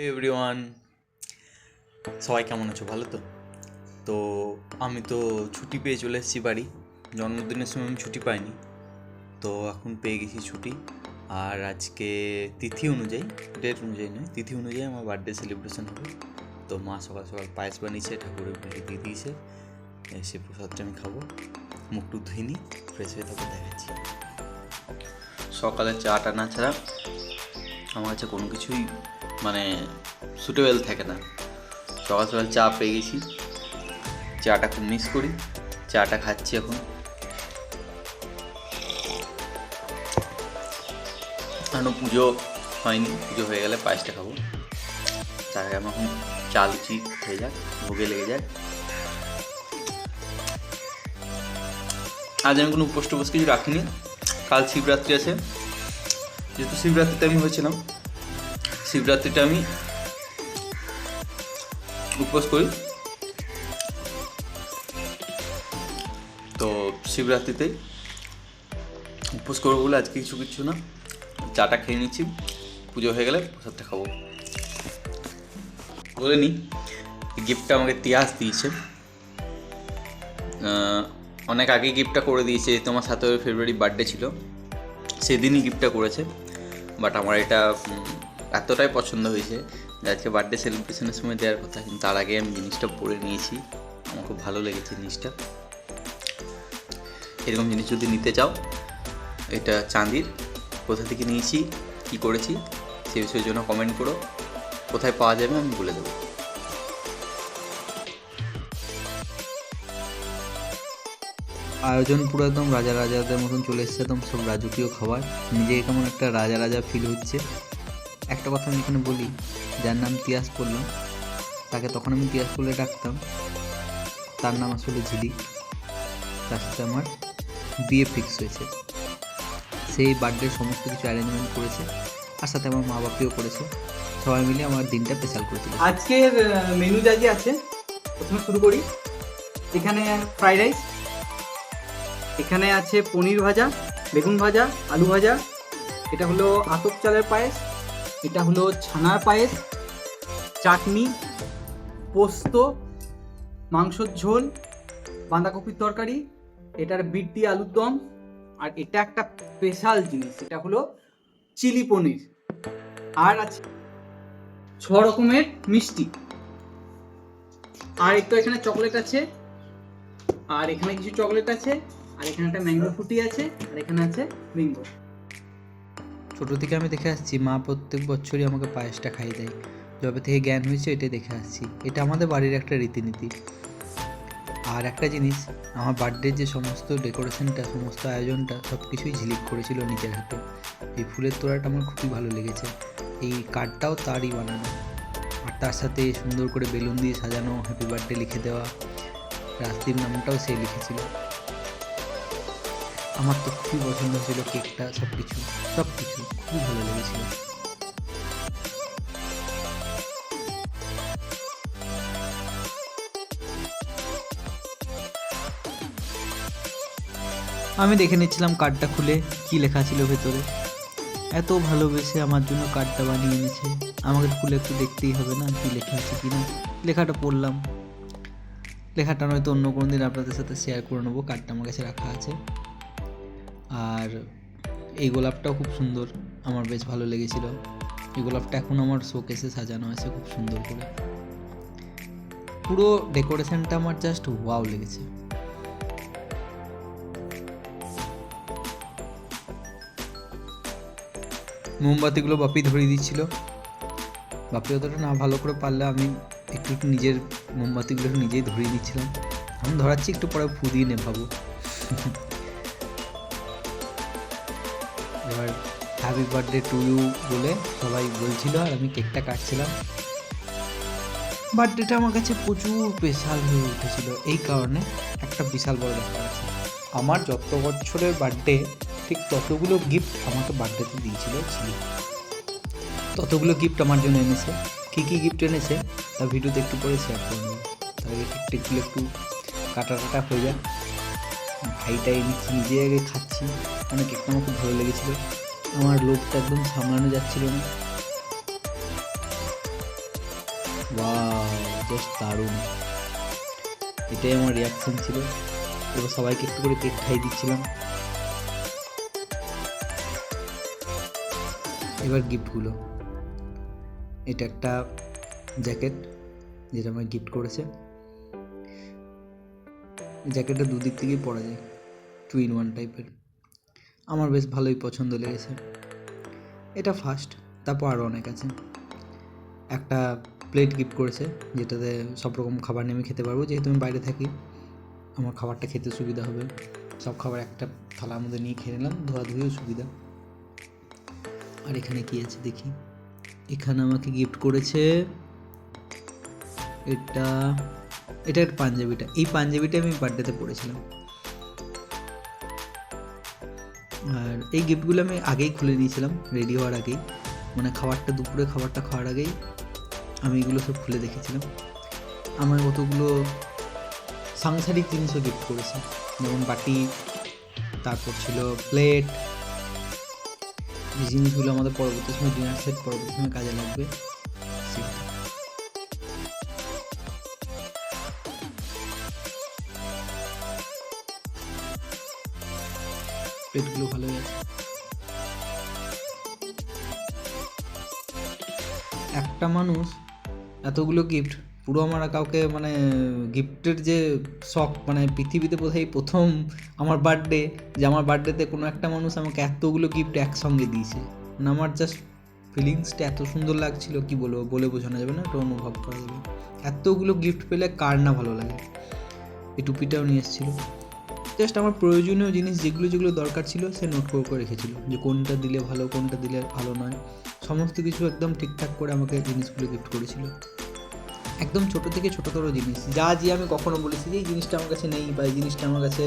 Everyone, সবাই কেমন আছো? ভালো তো? তো আমি তো ছুটি পেয়ে চলে এসেছি বাড়ি। জন্মদিনের সময় আমি ছুটি পাইনি, তো এখন পেয়ে গেছি ছুটি। আর আজকে তিথি অনুযায়ী, ডেট অনুযায়ী নয়, তিথি অনুযায়ী আমার বার্থডে সেলিব্রেশন হবে। তো মা সকাল সকাল পায়েস বানিয়েছে, ঠাকুরের পুজো দিয়ে দিয়েছে। সে প্রসাদটা আমি খাবো। মুখটু ধুয়ে নিই, ফ্রেশ হয়ে তারপর দেখাচ্ছি। সকালে চাটা না ছাড়া আমার কাছে কোনো কিছুই সুটেবল থাকে না। সকাল সকাল চা পেয়ে গেছি, চাটা খুব মিস করি। চাটা খাচ্ছি এখন। এখনো পুজো হয়নি, পুজো হয়ে গেলে পায়েসটা খাবো। তার আগে আমি এখন চা লুচি হয়ে যাক, ভোগে লেগে যাক। আজ আমি কোনো উপোস টুপোস কিছু রাখিনি। কাল শিবরাত্রি আছে, যেহেতু শিবরাত্রিতে আমি হয়েছিলাম, শিবরাত্রিটা আমি উপোস করি। তো শিবরাত্রিতে উপোস করবো বলে আজকে কিছু না, চাটা খেয়ে নিচ্ছি। পুজো হয়ে গেলে প্রসাদটা খাবো। বলে নি, গিফটটা আমাকে তিয়াস দিয়েছে। অনেক আগে গিফটটা করে দিয়েছে, তোমার 17 ফেব্রুয়ারি বার্থডে ছিল, সেদিনই গিফটটা করেছে। বাট আমার এটা এতটাই পছন্দ হয়েছে যে আজকে বার্থডে সেলিব্রেশনের সময় দেওয়ার কথা, কিন্তু তার আগে আমি জিনিসটা পরে নিয়েছি। আমার খুব ভালো লেগেছে জিনিসটা। এরকম জিনিস যদি নিতে চাও, এটা চাঁদির, কোথা থেকে নিয়েছি, কী করেছি সে বিষয়ের জন্য কমেন্ট করো। কোথায় পাওয়া যাবে আমি বলে দেবো। আয়োজন পুরো একদম রাজাদের মতন চলে এসছে, একদম সব রাজকীয় খাবার। নিজেকে কেমন একটা রাজা ফিল হচ্ছে। একটা কথা আমি এখানে বলি, যার নাম তিয়াস পড়লাম, তাকে তখন আমি তিয়াস বলে ডাকতাম। তার নাম আসলে ঝিলিক। তার সাথে আমার বিয়ে ফিক্স হয়েছে। সেই বার্থডে সমস্ত কিছু অ্যারেঞ্জমেন্ট করেছে, আর সাথে আমার মা বাপিও করেছে। সবাই মিলে আমার দিনটা স্পেশাল করেছিল। আজকের মেনু যা আছে, প্রথমে শুরু করি। এখানে ফ্রাইড রাইস, এখানে আছে পনির ভাজা, বেগুন ভাজা, আলু ভাজা, এটা হলো আতপ চালের পায়েস, এটা হলো ছানার পায়েস, চাটনি, পোস্ত, মাংসর ঝোল, বাঁধাকপির তরকারি, এটার বিট দিয়ে আলুর দম, আর এটা একটা স্পেশাল জিনিস, এটা হলো চিলি পনির। আর আছে 6 রকমের মিষ্টি। আর একটু এখানে চকলেট আছে, আর এখানে কিছু চকলেট আছে, আর এখানে একটা ম্যাঙ্গো ফ্রুটি আছে, আর এখানে আছে বিঙ্গো। ছোটো থেকে আমি দেখে আসছি, মা প্রত্যেক বছরই আমাকে পায়েসটা খাইয়ে দেয়। যবে থেকে জ্ঞান হয়েছে এটাই দেখে আসছি, এটা আমাদের বাড়ির একটা রীতিনীতি। আর একটা জিনিস, আমার বার্থডের যে সমস্ত ডেকোরেশনটা, সমস্ত আয়োজনটা, সব কিছুই ঝিলিক করেছিল নিজের হাতে। এই ফুলের তোড়াটা আমার খুবই ভালো লেগেছে। এই কার্ডটাও তারই বানানো, আর তার সাথে সুন্দর করে বেলুন দিয়ে সাজানো, হ্যাপি বার্থডে লিখে দেওয়া, রাস্তির নামটাও সে লিখেছিল। আমার তো খুবই পছন্দ হয়েছিল কেকটা, সব কিছু খুবই ভালো লেগেছিল। আমি দেখে নিচ্ছিলাম কার্ডটা খুলে কি লেখা ছিল ভেতরে। এত ভালোবেসে আমার জন্য কার্ডটা বানিয়ে এনেছে, আমাকে খুলে একটু দেখতেই হবে না কি লেখা আছে কিনা। লেখাটা পড়লাম, লেখাটা নয়তো অন্য কোনো দিন আপনাদের সাথে শেয়ার করে নেবো। কার্ডটা আমার কাছে রাখা আছে। আর এই গোলাপটাও খুব সুন্দর, আমার বেশ ভালো লেগেছিল। এই গোলাপটা এখন আমার শোকেসে সাজানো আছে খুব সুন্দর করে। পুরো ডেকোরেশনটা আমার জাস্ট ওয়াও লেগেছে। মোমবাতিগুলো বাপি ধরিয়ে দিচ্ছিল। বাপি অতটা না ভালো করে পারলে আমি একটু নিজের মোমবাতিগুলো নিজেই ধরিয়ে দিচ্ছিলাম। আমি ধরাচ্ছি, একটু পরে ফু দিয়ে নেভাবো। এবার হ্যাপি বার্থডে টু ইউ বলে সবাই বলছিল, আর আমি কেকটা কাটছিলাম। বার্থডেটা আমার কাছে প্রচুর স্পেশাল হয়ে উঠেছিল। এই কারণে একটা বিশাল বড় ব্যাপার আছে, আমার যত বছরের বার্থডে ঠিক ততগুলো গিফট আমাকে বার্থডেতে দিয়েছিল ছিল। ততগুলো গিফট আমার জন্য এনেছে। কী কী গিফট এনেছে তা ভিডিওতে একটু পরে শেয়ার করে নেবো। তাহলে কেকগুলো একটু কাটা হয়ে যায়। খাইটাই নিচ্ছি, নিজে আগে খাচ্ছি। কেকটা আমার খুব ভালো লেগেছিলো। আমার লোভটা একদম সামলানো যাচ্ছিল না। ওয়াও, জাস্ট দারুণ। এটাই আমার রিয়াকশন ছিল। এবার সবাইকে একটু করে কেক খাইয়ে দিচ্ছিলাম। এবার গিফটগুলো, এটা একটা জ্যাকেট যেটা আমায় গিফট করেছে। জ্যাকেটটা দুদিক থেকেই পরা যায়, 2-in-1 টাইপের। আমার বেশ ভালোই পছন্দ লেগেছে। এটা ফার্স্ট, তারপর আরও অনেক আছে। একটা প্লেট গিফট করেছে যেটাতে সব রকম খাবার নেমে খেতে পারবো, যেহেতু আমি বাইরে থাকি আমার খাবারটা খেতে সুবিধা হবে। সব খাবার একটা থালার মধ্যে নিয়ে খেয়ে নিলাম, ধোয়াধুয়িও সুবিধা। আর এখানে কি আছে দেখি। এখানে আমাকে গিফট করেছে এটা একটা পাঞ্জাবিটা। এই পাঞ্জাবিটা আমি বার্থডেতে পরেছিলাম। আর এই গিফটগুলো আমি আগেই খুলে নিয়েছিলাম, রেডি হওয়ার আগেই, মানে দুপুরে খাবারটা খাওয়ার আগেই আমি এগুলো সব খুলে দেখেছিলাম। আমার কতগুলো সাংসারিক জিনিসও গিফট করেছে, যেমন বাটি, তারপর ছিল প্লেট। এই জিনিসগুলো আমাদের পরবর্তী সময় ডিনার সেট পরবর্তী সময় কাজে লাগবে। প্লেটগুলো ভালোই আছে। একটা মানুষ এতগুলো গিফট, পুরো আমার কাউকে মানে গিফটের যে শখ, মানে পৃথিবীতে বোধহয় প্রথম আমার বার্থডে, যে আমার বার্থডেতে কোনো একটা মানুষ আমাকে এতগুলো গিফট একসঙ্গে দিয়েছে। মানে আমার জাস্ট ফিলিংসটা এত সুন্দর লাগছিল, কি বলবো, বলে বোঝানো যাবে না, এটা অনুভব করা যাবে। এতগুলো গিফট পেলে কার না ভালো লাগে। এই টুপিটাও নিয়ে এসেছিলো। জাস্ট আমার প্রয়োজনীয় জিনিস যেগুলো দরকার ছিল সে নোট করে রেখেছিল, যে কোনটা দিলে ভালো, কোনটা দিলে ভালো নয়, সমস্ত কিছু একদম ঠিকঠাক করে আমাকে জিনিসগুলো গিফট করেছিল। একদম ছোটো থেকে ছোটোতর জিনিস, যা আমি কখনো বলেছি যে এই জিনিসটা আমার কাছে নেই, বা এই জিনিসটা আমার কাছে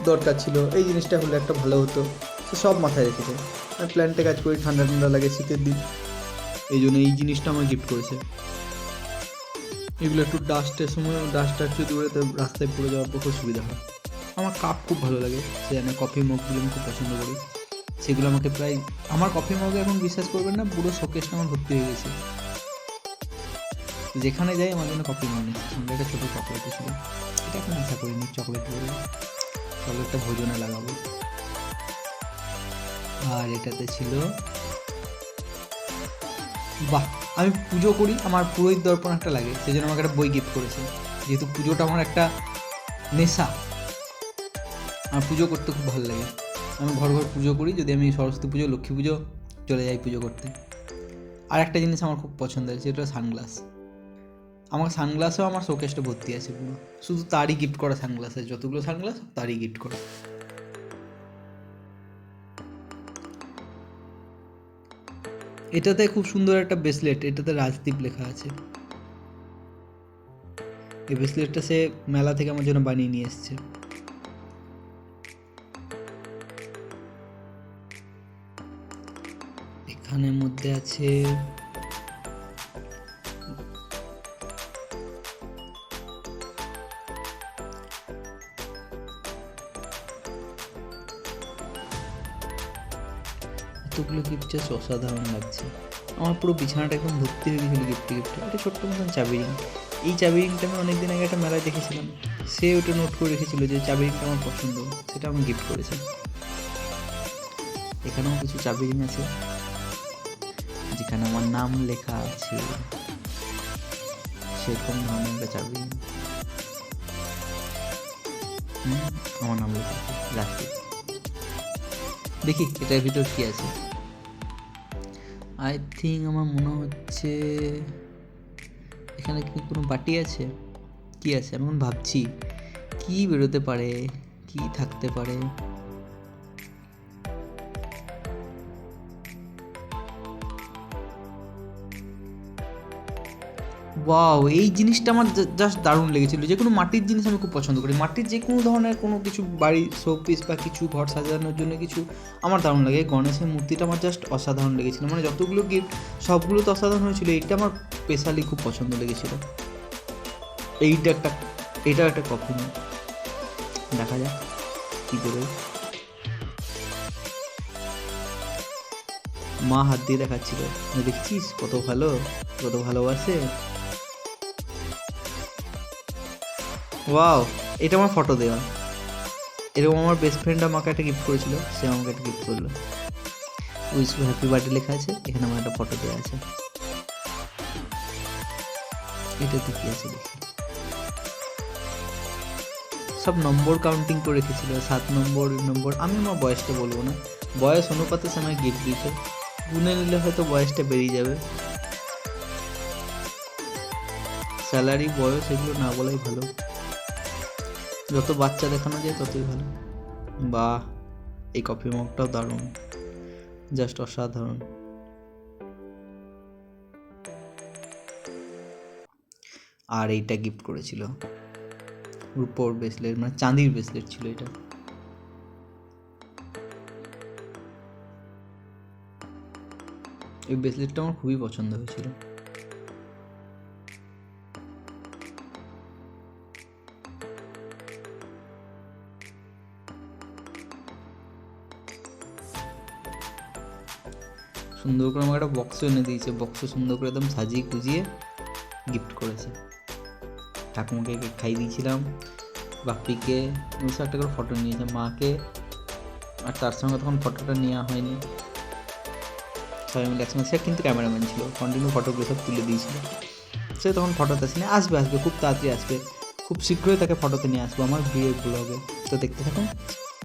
দরকার ছিল, এই জিনিসটা হলে একটা ভালো হতো, সে সব মাথায় রেখেছে। আমি প্ল্যান্টে কাজ করি, ঠান্ডা লাগে শীতের দিন, এই জন্য এই জিনিসটা আমার গিফট করেছে। এগুলো একটু ডাস্টের সময় যদি ওড়ে তো রাস্তায় পড়ে যাওয়ার পর খুব সুবিধা হয়। আমার কাপ খুব ভালো লাগে, সে জানে কফি মগগুলো আমি খুব পছন্দ করি। সেগুলো আমাকে প্রায়, আমার কফি মগে এখন বিশ্বাস করবেন না, পুরো শোকেসটা আমার ভর্তি হয়ে গেছে। যেখানে যাই আমার জন্য কফি মগ নিচ্ছে। সঙ্গে একটা ছোটো চকলেট ছিল, এটা এখন আশা করিনি চকলেটটা ভোজনে লাগাবো। আর এটাতে ছিল, বাহ, আমি পুজো করি, আমার পুরোহিত দর্পণ একটা লাগে, সেই জন্য আমাকে একটা বই গিফট করেছে। যেহেতু পুজোটা আমার একটা নেশা, আমার পুজো করতে খুব ভালো লাগে। আমি ঘর পুজো করি, যদি আমি সরস্বতী পুজো, লক্ষ্মী পুজো চলে যাই পুজো করতে। আর একটা জিনিস আমার খুব পছন্দের, সেটা সানগ্লাস। আমার সানগ্লাসেও আমার শোকেসটা ভর্তি আছে পুরো, শুধু তারই গিফট করা সানগ্লাস আছে, যতগুলো সানগ্লাস তারই গিফট করা। এটাতে খুব সুন্দর একটা ব্রেসলেট, এটাতে রাজদীপ লেখা আছে। এই ব্রেসলেটটা সে মেলা থেকে আমার জন্য বানিয়ে নিয়ে এসছে। এখানের মধ্যে আছে এতগুলো গিফট, জাস্ট অসাধারণ লাগছে। আমার পুরো বিছানাটা একদম ভর্তি হয়ে গেছিলো গিফটে। একটা ছোট্ট মতন চাবি রিং। এই চাবি রিংটা আমি অনেকদিন আগে একটা মেলায় দেখেছিলাম, সে ওটা নোট করে রেখেছিল যে চাবি রিংটা আমার পছন্দ, সেটা আমি গিফট করেছে। এখানেও কিছু চাবি রিং আছে যেখানে আমার নাম লেখা আছে, সেরকম ধরনের একটা চাবি রিং। আমার নাম লেখা আছে রাখি। দেখি এটার ভিতর কি আছে। আই থিঙ্ক, আমার মনে হচ্ছে এখানে কি কোনো বাটি আছে, কি আছে আমি ভাবছি কি বেরোতে পারে, কি থাকতে পারে। ওয়াও, এই জিনিসটা আমার জাস্ট দারুণ লেগেছিলো। যে কোনো মাটির জিনিস আমি খুব পছন্দ করি, মাটির যে কোনো ধরনের কোনো কিছু বাড়ির শোপিস বা কিছু ঘর সাজানোর জন্য কিছু আমার দারুণ লাগে। গণেশের মূর্তিটা আমার জাস্ট অসাধারণ লেগেছিলো, মানে যতগুলো গিফট সবগুলো তো অসাধারণ হয়েছিল, এইটা আমার স্পেশালি খুব পছন্দ লেগেছিলো। এইটা একটা কফি মগ, দেখা যাক কী করে। মা হাত দিয়ে দেখাচ্ছিল, দেখছিস কত ভালো, কত ভালোবাসে। ওয়াও, এটা আমার ফটো দেওয়া। এরকম আমার বেস্ট ফ্রেন্ড আমাকে একটা গিফট করেছিল, সে আমাকে একটা গিফট করলো। উইশ ইউ হ্যাপি বার্থডে লেখা আছে, এখানে আমার একটা ফটো দেওয়া আছে। এটাতে কি আছে দেখি, সব নম্বর কাউন্টিং করে রেখেছিল, 7 নম্বর। আমি আমার বয়সটা বলবো না, বয়স অনুপাতে সে আমায় গিফট দিয়েছে, গুনে নিলে হয়তো বয়সটা বেরিয়ে যাবে। স্যালারি, বয়স এগুলো না বলাই ভালো, যত বাচ্চা দেখানো যায় ততই ভালো। বাহ, এই কফি মগটাও দারুণ, জাস্ট অসাধারণ। আর এইটা গিফট করেছিল, রূপোর ব্রেসলেট, মানে চাঁদির ব্রেসলেট ছিল এটা। এই ব্রেসলেটটা আমার খুবই পছন্দ হয়েছিল। সুন্দর করে আমাকে একটা বক্স এনে দিয়েছে, বক্সে সুন্দর করে একদম সাজিয়ে গুজিয়ে গিফট করেছে। ঠাকুমাকে খাই দিয়েছিলাম, বাপ্পিকে 200 টাকা করে ফটো নিয়েছে, মাকে, আর তার সঙ্গে তখন ফটোটা নেওয়া হয়নি, সবাই মিলে একসঙ্গে। সে কিন্তু ক্যামেরাম্যান ছিল, কন্টিনিউ ফটোগুলো সব তুলে দিয়েছিল। সে তখন ফটোতে আসেনি, আসবে খুব তাড়াতাড়ি আসবে, খুব শীঘ্রই তাকে ফটোতে নিয়ে আসবো আমার বিয়ের ব্লগে। তো দেখতে থাকুন।